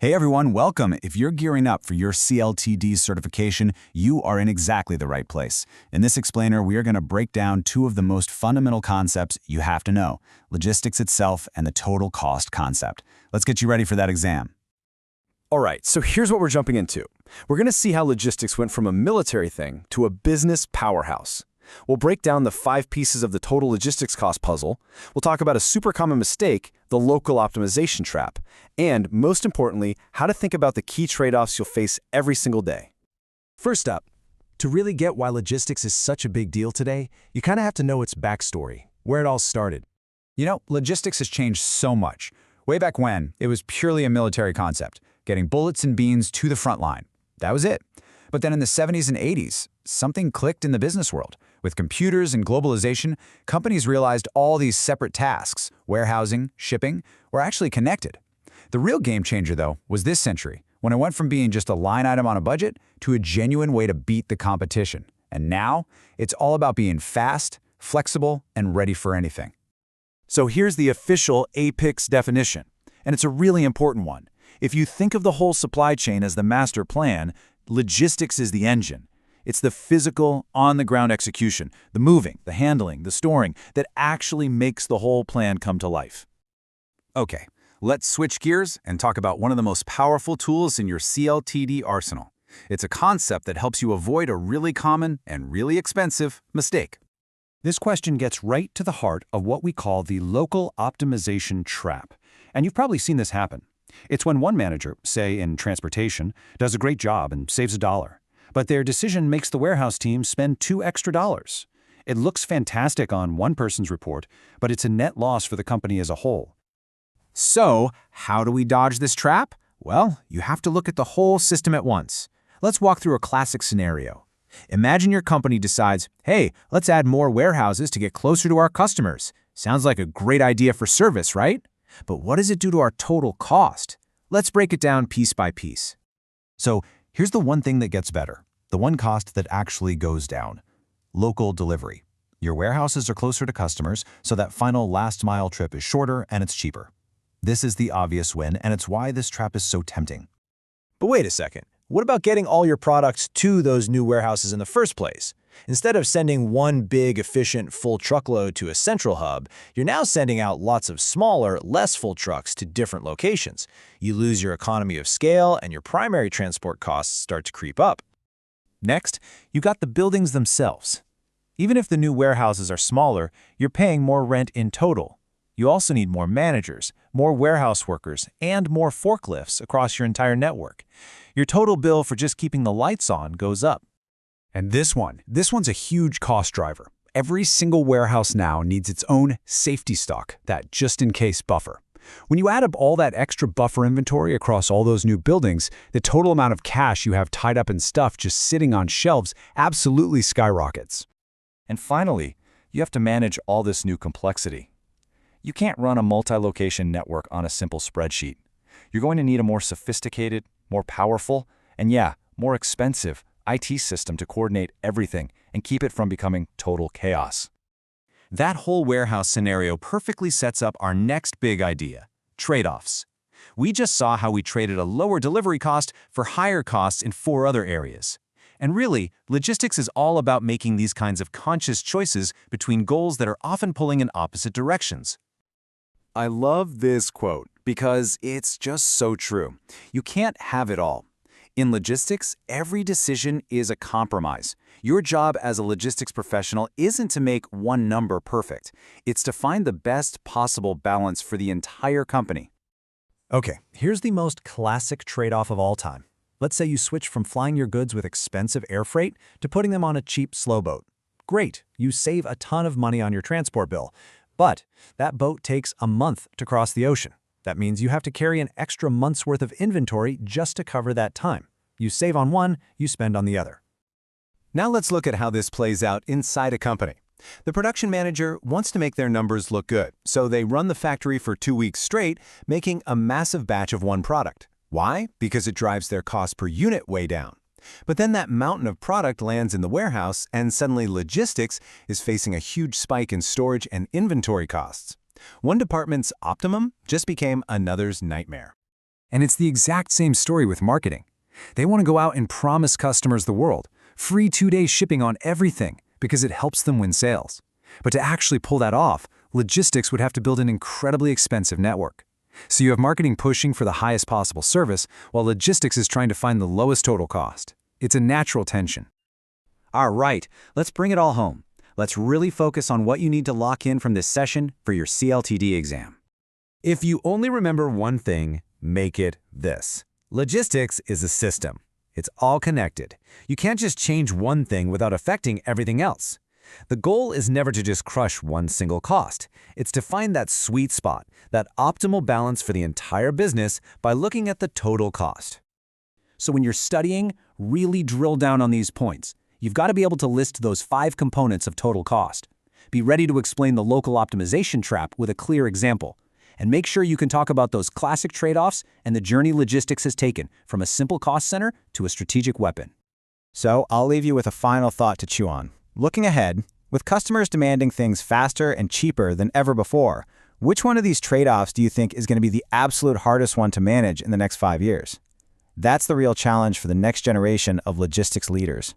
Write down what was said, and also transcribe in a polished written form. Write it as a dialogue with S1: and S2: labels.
S1: Hey everyone, welcome. If you're gearing up for your CLTD certification, you are in exactly the right place. In this explainer, we are going to break down two of the most fundamental concepts you have to know: logistics itself and the total cost concept. Let's get you ready for that exam.
S2: All right, so here's what we're jumping into. We're going to see how logistics went from a military thing to a business powerhouse. We'll break down the 5 pieces of the total logistics cost puzzle. We'll talk about a super common mistake, the local optimization trap, and most importantly, how to think about the key trade-offs you'll face every single day.
S3: First up, to really get why logistics is such a big deal today, you kind of have to know its backstory, where it all started.
S1: You know, logistics has changed so much. Way back when, it was purely a military concept, getting bullets and beans to the front line. That was it. But then in the 70s and 80s, something clicked in the business world. With computers and globalization, companies realized all these separate tasks, warehousing, shipping, were actually connected. The real game changer, though, was this century, when it went from being just a line item on a budget to a genuine way to beat the competition. And now, it's all about being fast, flexible, and ready for anything.
S2: So here's the official APICS definition, and it's a really important one. If you think of the whole supply chain as the master plan, logistics is the engine. It's the physical, on-the-ground execution, the moving, the handling, the storing, that actually makes the whole plan come to life.
S1: Okay, let's switch gears and talk about one of the most powerful tools in your CLTD arsenal. It's a concept that helps you avoid a really common and really expensive mistake.
S3: This question gets right to the heart of what we call the local optimization trap. And you've probably seen this happen. It's when one manager, say in transportation, does a great job and saves $1. But their decision makes the warehouse team spend $2 extra. It looks fantastic on one person's report, but it's a net loss for the company as a whole.
S1: So, how do we dodge this trap? Well, you have to look at the whole system at once. Let's walk through a classic scenario. Imagine your company decides, hey, let's add more warehouses to get closer to our customers. Sounds like a great idea for service, right? But what does it do to our total cost? Let's break it down piece by piece.
S3: So, here's the one thing that gets better, the one cost that actually goes down: local delivery. Your warehouses are closer to customers, so that final last-mile trip is shorter and it's cheaper. This is the obvious win, and it's why this trap is so tempting.
S2: But wait a second. What about getting all your products to those new warehouses in the first place? Instead of sending one big, efficient, full truckload to a central hub, you're now sending out lots of smaller, less full trucks to different locations. You lose your economy of scale, and your primary transport costs start to creep up. Next, you got the buildings themselves. Even if the new warehouses are smaller, you're paying more rent in total. You also need more managers, more warehouse workers, and more forklifts across your entire network. Your total bill for just keeping the lights on goes up.
S1: And this one's a huge cost driver. Every single warehouse now needs its own safety stock, that just-in-case buffer. When you add up all that extra buffer inventory across all those new buildings, the total amount of cash you have tied up in stuff just sitting on shelves absolutely skyrockets.
S2: And finally, you have to manage all this new complexity. You can't run a multi-location network on a simple spreadsheet. You're going to need a more sophisticated, more powerful, and more expensive IT system to coordinate everything and keep it from becoming total chaos. That whole warehouse scenario perfectly sets up our next big idea: trade-offs. We just saw how we traded a lower delivery cost for higher costs in 4 other areas. And really, logistics is all about making these kinds of conscious choices between goals that are often pulling in opposite directions. I love this quote because it's just so true. You can't have it all. In logistics, every decision is a compromise. Your job as a logistics professional isn't to make one number perfect. It's to find the best possible balance for the entire company.
S3: Okay, here's the most classic trade-off of all time. Let's say you switch from flying your goods with expensive air freight to putting them on a cheap slow boat. Great, you save a ton of money on your transport bill. But that boat takes a month to cross the ocean. That means you have to carry an extra month's worth of inventory just to cover that time. You save on one, you spend on the other.
S2: Now let's look at how this plays out inside a company. The production manager wants to make their numbers look good, so they run the factory for 2 weeks straight, making a massive batch of one product. Why? Because it drives their cost per unit way down. But then that mountain of product lands in the warehouse, and suddenly logistics is facing a huge spike in storage and inventory costs. One department's optimum just became another's nightmare.
S3: And it's the exact same story with marketing. They want to go out and promise customers the world, free 2-day shipping on everything, because it helps them win sales. But to actually pull that off, logistics would have to build an incredibly expensive network. So you have marketing pushing for the highest possible service, while logistics is trying to find the lowest total cost. It's a natural tension.
S4: All right, let's bring it all home. Let's really focus on what you need to lock in from this session for your CLTD exam.
S3: If you only remember one thing, make it this. Logistics is a system. It's all connected. You can't just change one thing without affecting everything else. The goal is never to just crush one single cost. It's to find that sweet spot, that optimal balance for the entire business by looking at the total cost. So when you're studying, really drill down on these points. You've got to be able to list those 5 components of total cost. Be ready to explain the local optimization trap with a clear example. And make sure you can talk about those classic trade-offs and the journey logistics has taken from a simple cost center to a strategic weapon.
S1: So I'll leave you with a final thought to chew on. Looking ahead, with customers demanding things faster and cheaper than ever before, which one of these trade-offs do you think is going to be the absolute hardest one to manage in the next 5 years? That's the real challenge for the next generation of logistics leaders.